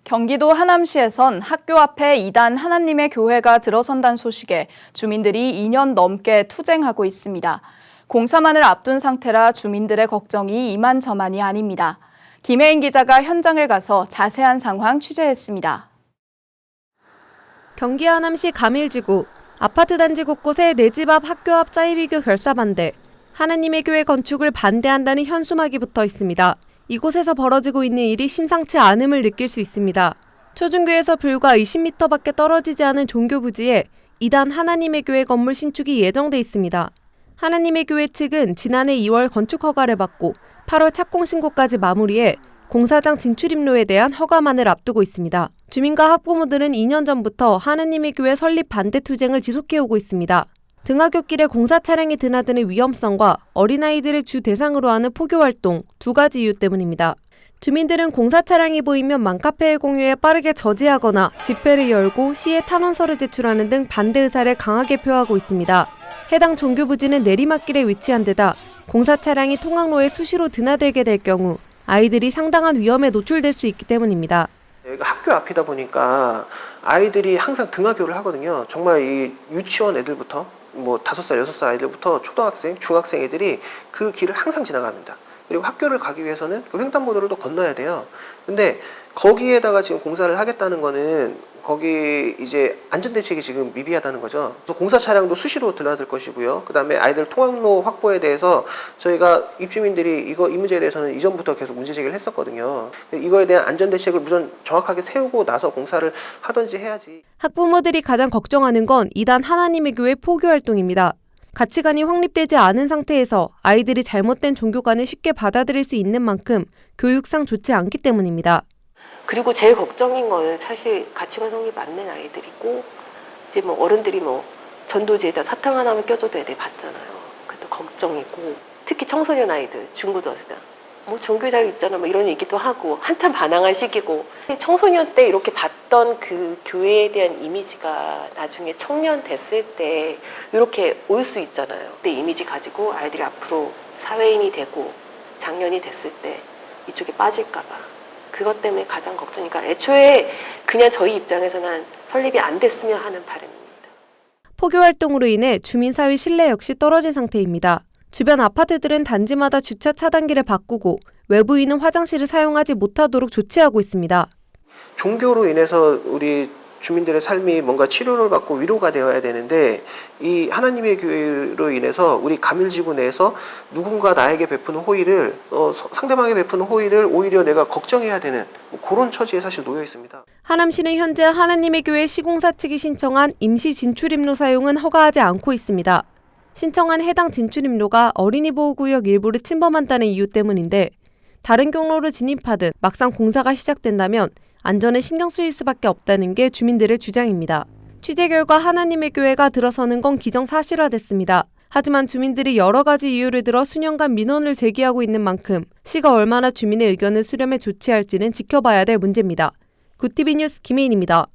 경기도 하남시에선 학교 앞에 이단 하나님의 교회가 들어선다는 소식에 주민들이 2년 넘게 투쟁하고 있습니다. 공사만을 앞둔 상태라 주민들의 걱정이 이만저만이 아닙니다. 김혜인 기자가 현장을 가서 자세한 상황 취재했습니다. 경기 하남시 가밀지구 아파트 단지 곳곳에 내 집 앞 학교 앞 사이비교 결사 반대, 하나님의 교회 건축을 반대한다는 현수막이 붙어 있습니다. 이곳에서 벌어지고 있는 일이 심상치 않음을 느낄 수 있습니다. 초중교에서 불과 20m밖에 떨어지지 않은 종교 부지에 이단 하나님의 교회 건물 신축이 예정돼 있습니다. 하나님의 교회 측은 지난해 2월 건축 허가를 받고 8월 착공 신고까지 마무리해 공사장 진출입로에 대한 허가만을 앞두고 있습니다. 주민과 학부모들은 2년 전부터 하나님의 교회 설립 반대 투쟁을 지속해오고 있습니다. 등하굣길에 공사 차량이 드나드는 위험성과 어린아이들을 주 대상으로 하는 포교활동, 두 가지 이유 때문입니다. 주민들은 공사 차량이 보이면 맘카페에 공유해 빠르게 저지하거나 집회를 열고 시에 탄원서를 제출하는 등 반대 의사를 강하게 표하고 있습니다. 해당 종교 부지는 내리막길에 위치한 데다 공사 차량이 통학로에 수시로 드나들게 될 경우 아이들이 상당한 위험에 노출될 수 있기 때문입니다. 여기가 학교 앞이다 보니까 아이들이 항상 등하교를 하거든요. 정말 이 유치원 애들부터 5살, 6살 아이들부터 초등학생, 중학생 애들이 그 길을 항상 지나갑니다. 그리고 학교를 가기 위해서는 그 횡단보도를 또 건너야 돼요. 근데 거기에다가 지금 공사를 하겠다는 거는 거기 이제 안전대책이 지금 미비하다는 거죠. 또 공사 차량도 수시로 드나들 것이고요. 그 다음에 아이들 통학로 확보에 대해서 저희가 입주민들이 이 문제에 대해서는 이전부터 계속 문제 제기를 했었거든요. 이거에 대한 안전대책을 우선 정확하게 세우고 나서 공사를 하든지 해야지. 학부모들이 가장 걱정하는 건 이단 하나님의 교회 포교활동입니다. 가치관이 확립되지 않은 상태에서 아이들이 잘못된 종교관을 쉽게 받아들일 수 있는 만큼 교육상 좋지 않기 때문입니다. 그리고 제일 걱정인 거는 사실 가치관 성립 맞는 아이들이고 이제 어른들이 전도지에다 사탕 하나만 껴줘도 애들 받잖아요. 그것도 걱정이고 특히 청소년 아이들 중고등학생 종교자유 있잖아 이런 얘기도 하고 한참 반항할 시기고 청소년 때 이렇게 봤던 그 교회에 대한 이미지가 나중에 청년 됐을 때 이렇게 올 수 있잖아요. 그때 이미지 가지고 아이들이 앞으로 사회인이 되고 장년이 됐을 때 이쪽에 빠질까 봐 그것 때문에 가장 걱정이니까 애초에 그냥 저희 입장에서는 설립이 안 됐으면 하는 바람입니다. 포교활동으로 인해 주민사회 신뢰 역시 떨어진 상태입니다. 주변 아파트들은 단지마다 주차 차단기를 바꾸고 외부인은 화장실을 사용하지 못하도록 조치하고 있습니다. 종교로 인해서 우리 주민들의 삶이 뭔가 치료를 받고 위로가 되어야 되는데 이 하나님의 교회로 인해서 우리 가밀지구 내에서 누군가 나에게 베푸는 호의를 상대방에게 베푸는 호의를 오히려 내가 걱정해야 되는 그런 처지에 사실 놓여 있습니다. 하남시는 현재 하나님의 교회 시공사 측이 신청한 임시 진출입로 사용은 허가하지 않고 있습니다. 신청한 해당 진출입로가 어린이 보호구역 일부를 침범한다는 이유 때문인데 다른 경로로 진입하듯 막상 공사가 시작된다면 안전에 신경 쓰일 수밖에 없다는 게 주민들의 주장입니다. 취재 결과 하나님의 교회가 들어서는 건 기정사실화됐습니다. 하지만 주민들이 여러 가지 이유를 들어 수년간 민원을 제기하고 있는 만큼 시가 얼마나 주민의 의견을 수렴해 조치할지는 지켜봐야 될 문제입니다. 굿TV 뉴스 김혜인입니다.